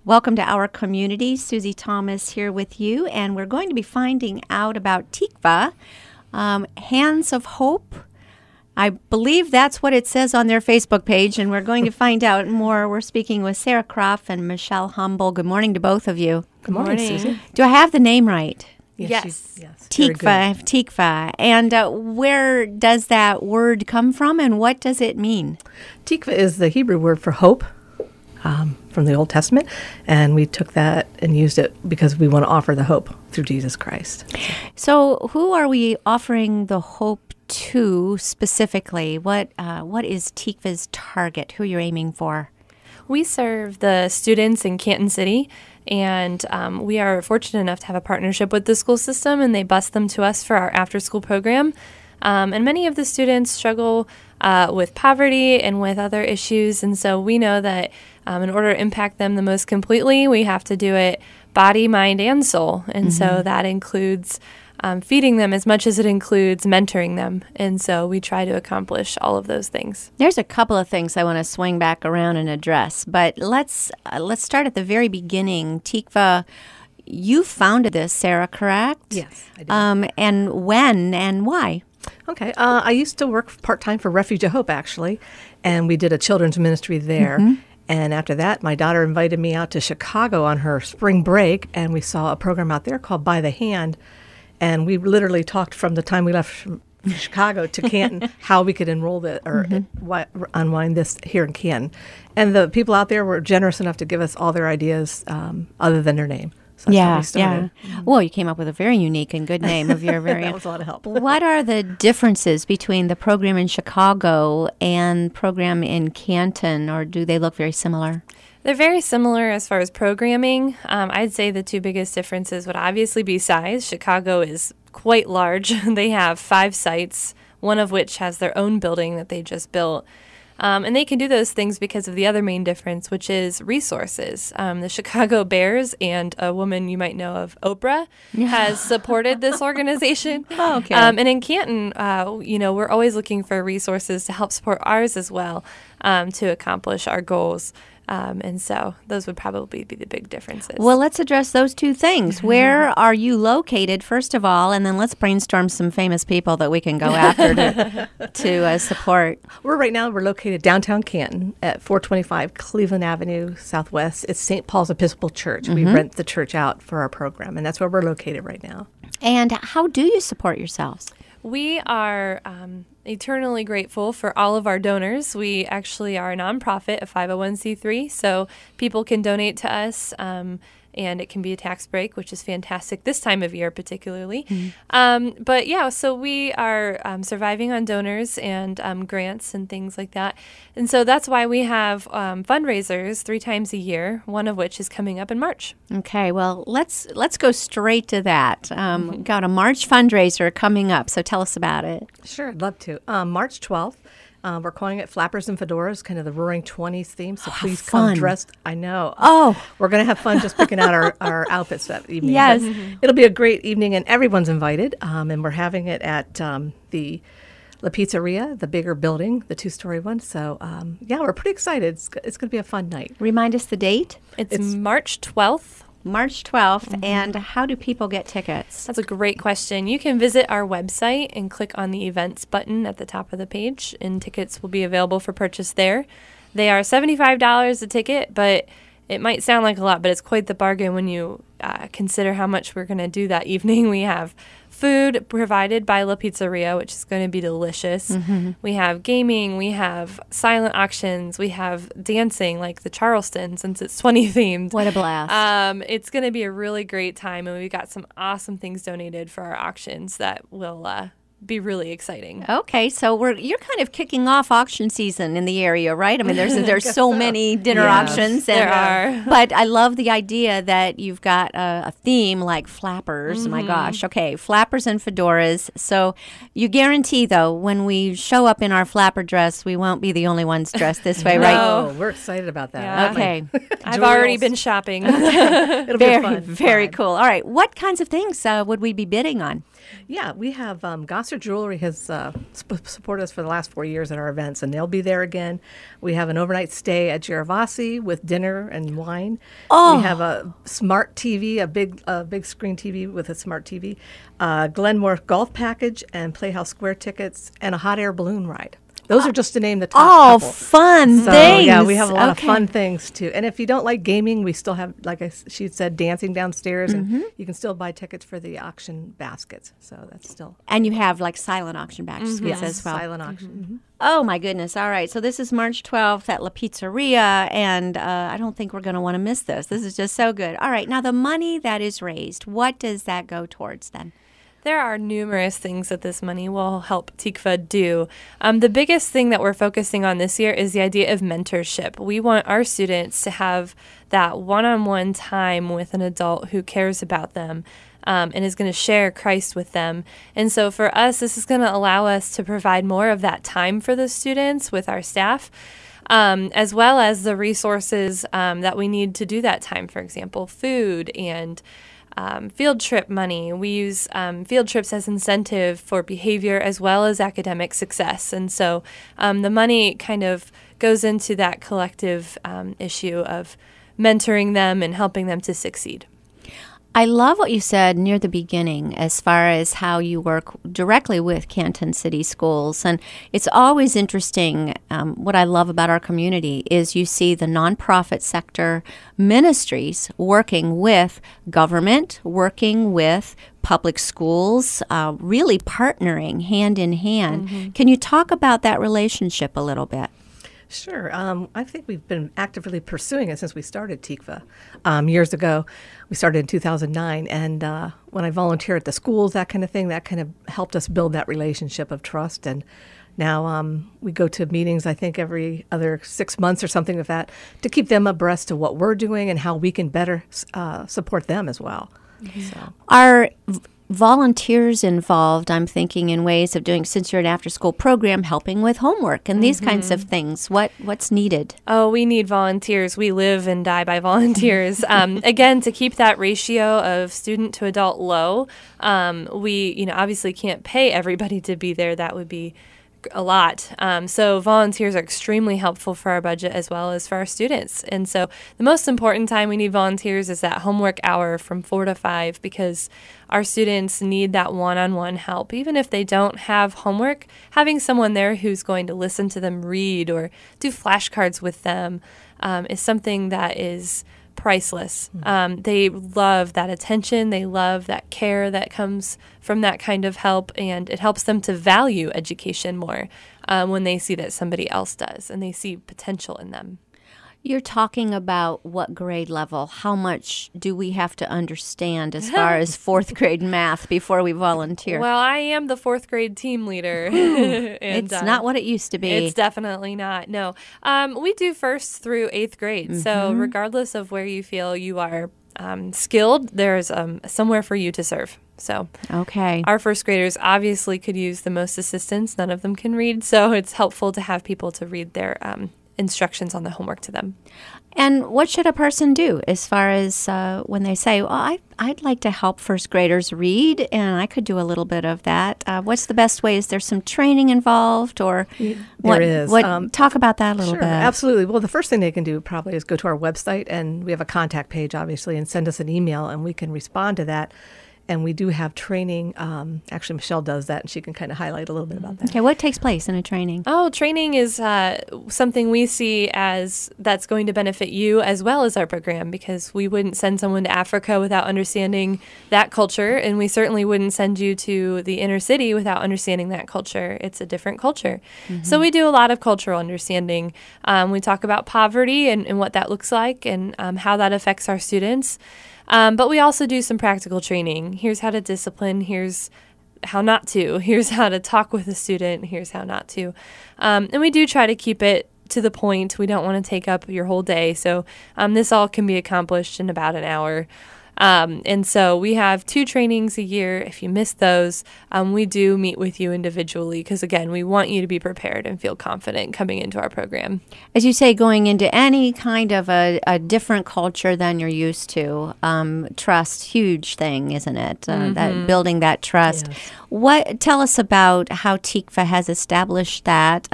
Welcome to our community. Susie Thomas here with you, and we're going to be finding out about Tikva, Hands of Hope. I believe that's what it says on their Facebook page, and we're going to find out more. We're speaking with Sarah Croft and Michelle Humble. Good morning to both of you. Good morning, Susie. Do I have the name right? Yes. Tikva. And where does that word come from, and what does it mean? Tikva is the Hebrew word for hope from the Old Testament, and we took that and used it because we want to offer the hope through Jesus Christ. So who are we offering the hope to specifically? What is Tikva's target? Who you're aiming for? We serve the students in Canton City, and we are fortunate enough to have a partnership with the school system, and they bus them to us for our after-school program. And many of the students struggle with poverty and with other issues, and so we know that in order to impact them the most completely, we have to do it body, mind, and soul. And so that includes feeding them as much as it includes mentoring them. And so we try to accomplish all of those things. There's a couple of things I want to swing back around and address, but let's start at the very beginning. Tikva, you founded this, Sarah, correct? Yes, I did. And when and why? Okay. I used to work part-time for Refuge of Hope, actually, and we did a children's ministry there. And after that, my daughter invited me out to Chicago on her spring break, and we saw a program out there called By the Hand. And we literally talked from the time we left Chicago to Canton how we could enroll it or unwind this here in Canton. And the people out there were generous enough to give us all their ideas other than their name. So that's how we started. Well, you came up with a very unique and good name of your very That was a lot of help. What are the differences between the program in Chicago and program in Canton, or do they look very similar? They're very similar as far as programming. I'd say the two biggest differences would obviously be size. Chicago is quite large. They have 5 sites, one of which has their own building that they just built. And they can do those things because of the other main difference, which is resources. The Chicago Bears and a woman you might know of, Oprah, has supported this organization. Okay. And in Canton, we're always looking for resources to help support ours as well to accomplish our goals. And so those would probably be the big differences. Well, let's address those two things. Where are you located, first of all, and then let's brainstorm some famous people that we can go after to support. We're located downtown Canton at 425 Cleveland Avenue Southwest. It's St. Paul's Episcopal Church. We rent the church out for our program, and that's where we're located right now. And how do you support yourselves? We are eternally grateful for all of our donors. We actually are a nonprofit, a 501c3, so people can donate to us, and it can be a tax break, which is fantastic this time of year particularly. So we are surviving on donors and grants and things like that. And so that's why we have fundraisers 3 times a year, one of which is coming up in March. Okay, well, let's go straight to that. Got a March fundraiser coming up, so tell us about it. Sure, I'd love to. March 12th. We're calling it Flappers and Fedoras, kind of the Roaring 20s theme. So please come dressed. I know. We're going to have fun just picking out our outfits that evening. Yes. It'll be a great evening, and everyone's invited. And we're having it at the La Pizzeria, the bigger building, the 2-story one. So, we're pretty excited. It's going to be a fun night. Remind us the date. It's March 12th. March 12th, and how do people get tickets? That's a great question. You can visit our website and click on the events button at the top of the page, and tickets will be available for purchase there. They are $75 a ticket, but it might sound like a lot, but it's quite the bargain when you consider how much we're going to do that evening. We have food provided by La Pizzeria, which is going to be delicious. We have gaming, we have silent auctions, we have dancing like the Charleston, since it's 20 themed. What a blast. It's going to be a really great time, and we've got some awesome things donated for our auctions that will be really exciting. Okay, so you're kind of kicking off auction season in the area, right? I mean, there's so many dinner auctions. There are. But I love the idea that you've got a theme like flappers. My gosh. Okay, flappers and fedoras. So you guarantee, though, when we show up in our flapper dress, we won't be the only ones dressed this way, right? No, we're excited about that. Yeah. Okay. I've already been shopping. It'll be fun. Very cool. All right, what kinds of things would we be bidding on? Yeah, we have Gosser Jewelry has supported us for the last 4 years at our events, and they'll be there again. We have an overnight stay at Giravasi with dinner and wine. Oh. We have a smart TV, a big screen TV with a smart TV, Glenmore golf package, and Playhouse Square tickets, and a hot air balloon ride. Those are just to name the top couple. Fun So, things. yeah, we have a lot of fun things too. And if you don't like gaming, we still have, like she said, dancing downstairs, and you can still buy tickets for the auction baskets. So that's still. And you have like silent auction baskets as well. Silent auction. Oh my goodness. All right. So this is March 12th at La Pizzeria, and I don't think we're going to want to miss this. This is just so good. All right. Now the money that is raised, what does that go towards then? There are numerous things that this money will help TIKVA do. The biggest thing that we're focusing on this year is the idea of mentorship. We want our students to have that one-on-one time with an adult who cares about them and is going to share Christ with them. And so for us, this is going to allow us to provide more of that time for the students with our staff. As well as the resources that we need to do that time, for example, food and field trip money. We use field trips as incentive for behavior as well as academic success. And so the money kind of goes into that collective issue of mentoring them and helping them to succeed. I love what you said near the beginning as far as how you work directly with Canton City Schools. And it's always interesting. What I love about our community is you see the nonprofit sector ministries working with government, working with public schools, really partnering hand in hand. Can you talk about that relationship a little bit? Sure. I think we've been actively pursuing it since we started TIKVA years ago. We started in 2009, and when I volunteer at the schools, that kind of helped us build that relationship of trust. And now we go to meetings, I think, every other 6 months or something like that, to keep them abreast of what we're doing and how we can better support them as well. So. Are volunteers involved, I'm thinking, in ways of doing, since you're an after-school program, helping with homework and these kinds of things? What's needed? Oh, we need volunteers. We live and die by volunteers. Again, to keep that ratio of student to adult low, we obviously can't pay everybody to be there. That would be a lot. So volunteers are extremely helpful for our budget as well as for our students. And so the most important time we need volunteers is that homework hour from 4 to 5, because our students need that one-on-one help. Even if they don't have homework, having someone there who's going to listen to them read or do flashcards with them is something that is priceless. They love that attention. They love that care that comes from that kind of help, and it helps them to value education more when they see that somebody else does and they see potential in them. You're talking about what grade level? How much do we have to understand as far as fourth grade math before we volunteer? Well, I am the fourth grade team leader. And, it's not what it used to be. It's definitely not. No. We do first through 8th grade. So regardless of where you feel you are skilled, there's somewhere for you to serve. So okay, our first graders obviously could use the most assistance. None of them can read. So it's helpful to have people to read their instructions on the homework to them. And what should a person do as far as when they say, well, I'd like to help first graders read, and I could do a little bit of that. What's the best way? Is there some training involved? Or there is. Talk about that a little sure, bit. Absolutely. Well, the first thing they can do probably is go to our website, and we have a contact page, obviously, and send us an email, and we can respond to that. And we do have training. Actually, Michelle does that, and she can kind of highlight a little bit about that. Okay, what takes place in a training? Oh, training is something we see as that's going to benefit you as well as our program, because we wouldn't send someone to Africa without understanding that culture, and we certainly wouldn't send you to the inner city without understanding that culture. It's a different culture. So we do a lot of cultural understanding. We talk about poverty and what that looks like and how that affects our students. But we also do some practical training. Here's how to discipline. Here's how not to. Here's how to talk with a student. Here's how not to. And we do try to keep it to the point. We don't want to take up your whole day. So this all can be accomplished in about an hour. And so we have 2 trainings a year. If you miss those, we do meet with you individually because, again, we want you to be prepared and feel confident coming into our program. As you say, going into any kind of a different culture than you're used to, trust, huge thing, isn't it? That building that trust. Yes. Tell us about how TICFA has established that,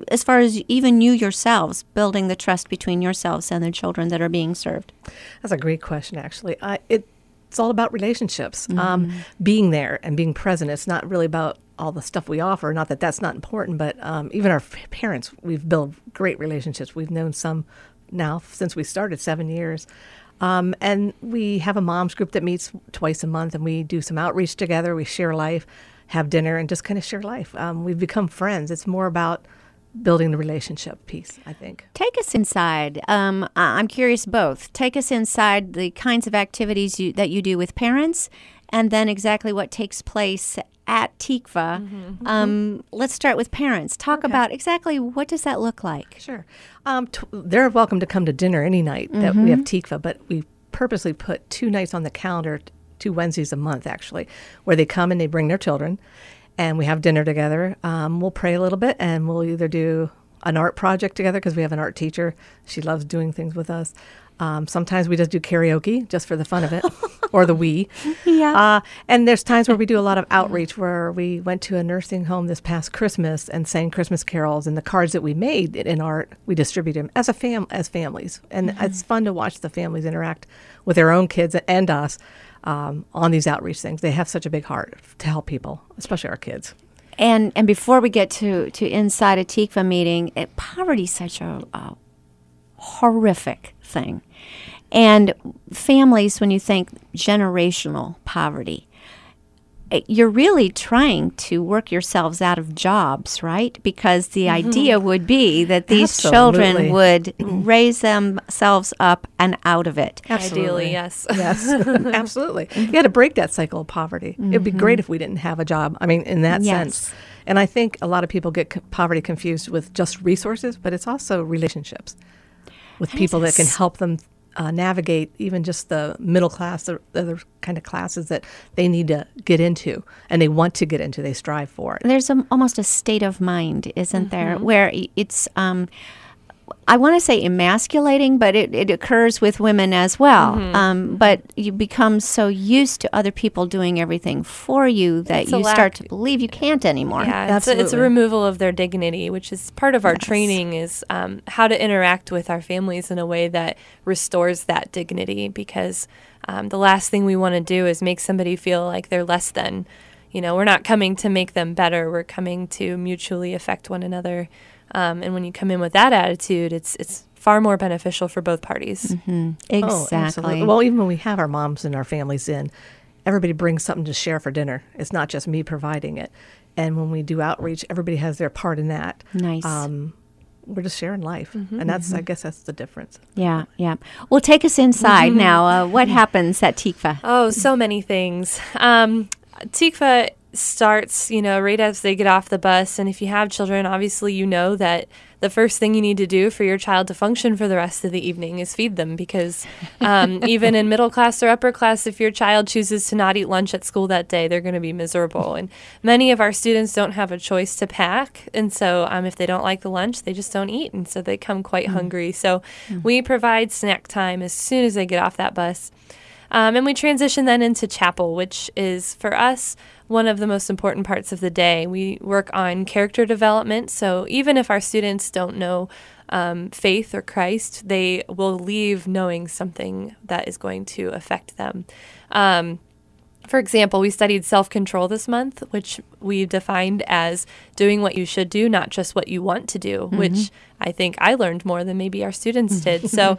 as far as even you yourselves, building the trust between yourselves and the children that are being served. That's a great question, actually. It's all about relationships, being there and being present. It's not really about all the stuff we offer. Not that that's not important, but even our parents, we've built great relationships. We've known some now since we started 7 years. And we have a moms group that meets twice a month, and we do some outreach together. We share life, have dinner, and just kind of share life. We've become friends. It's more about building the relationship piece, I think. Take us inside. I'm curious both. Take us inside the kinds of activities that you do with parents, and then exactly what takes place at TICFA. Let's start with parents. Talk about exactly what does that look like? Sure. They're welcome to come to dinner any night that we have TICFA, but we purposely put 2 nights on the calendar, 2 Wednesdays a month, actually, where they come and they bring their children. And we have dinner together. We'll pray a little bit, and we'll either do an art project together because we have an art teacher. She loves doing things with us. Sometimes we just do karaoke just for the fun of it, or the we. Yeah. And there's times where we do a lot of outreach, where we went to a nursing home this past Christmas and sang Christmas carols. And the cards that we made in art, we distribute them as as families. And it's fun to watch the families interact with their own kids and us. On these outreach things. They have such a big heart to help people, especially our kids. And before we get to inside a TICFA meeting, poverty is such a horrific thing. And families, when you think generational poverty, you're really trying to work yourselves out of jobs, right? Because the idea would be that these children would raise themselves up and out of it. Absolutely. Ideally, yes. Yes, absolutely. You had to break that cycle of poverty. It would be great if we didn't have a job. I mean, in that sense. And I think a lot of people get poverty confused with just resources, but it's also relationships with people that can help them navigate even just the middle class, or other kind of classes that they need to get into and they want to get into, they strive for it. There's almost a state of mind, isn't there, where it's, I want to say emasculating, but it occurs with women as well. But you become so used to other people doing everything for you that you start to believe you can't anymore. Yeah, it's a removal of their dignity, which is part of our training, is how to interact with our families in a way that restores that dignity, because the last thing we want to do is make somebody feel like they're less than. You know, we're not coming to make them better. We're coming to mutually affect one another. And when you come in with that attitude, it's far more beneficial for both parties. Exactly. Well, even when we have our moms and our families in, everybody brings something to share for dinner. It's not just me providing it. And when we do outreach, everybody has their part in that. Nice. We're just sharing life. And that's, I guess that's the difference. Yeah. Well, take us inside now. What happens at TICFA? Oh, so many things. TICFA starts, right as they get off the bus. And if you have children, obviously you know that the first thing you need to do for your child to function for the rest of the evening is feed them, because even in middle class or upper class, if your child chooses to not eat lunch at school that day, they're going to be miserable. And many of our students don't have a choice to pack. And so if they don't like the lunch, they just don't eat. And so they come quite hungry. So we provide snack time as soon as they get off that bus. And we transition then into chapel, which is, for us, one of the most important parts of the day. We work on character development. So even if our students don't know faith or Christ, they will leave knowing something that is going to affect them. For example, we studied self-control this month, which we defined as doing what you should do, not just what you want to do, which I think I learned more than maybe our students did. So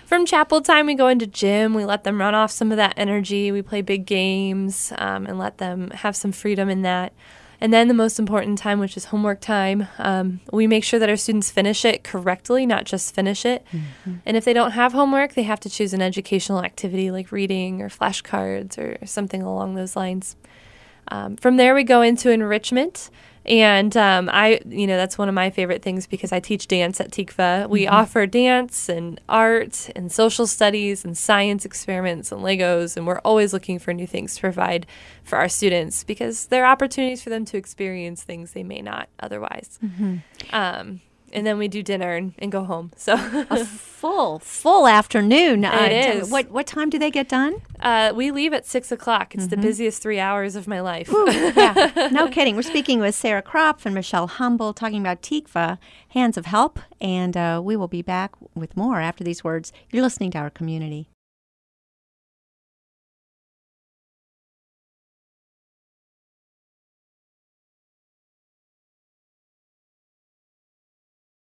from chapel time, we go into gym. We let them run off some of that energy. We play big games and let them have some freedom in that. And then the most important time, which is homework time, we make sure that our students finish it correctly, not just finish it. And if they don't have homework, they have to choose an educational activity like reading or flashcards or something along those lines. From there, we go into enrichment. And that's one of my favorite things because I teach dance at Tikva. We offer dance and art and social studies and science experiments and Legos, and we're always looking for new things to provide for our students because there are opportunities for them to experience things they may not otherwise. And then we do dinner and go home. So a full afternoon. It is. What time do they get done? We leave at 6:00. It's the busiest 3 hours of my life. Ooh, yeah, no kidding. We're speaking with Sarah Kropf and Michelle Humble talking about Tikva, Hands of Help, and we will be back with more after these words. You're listening to Our Community.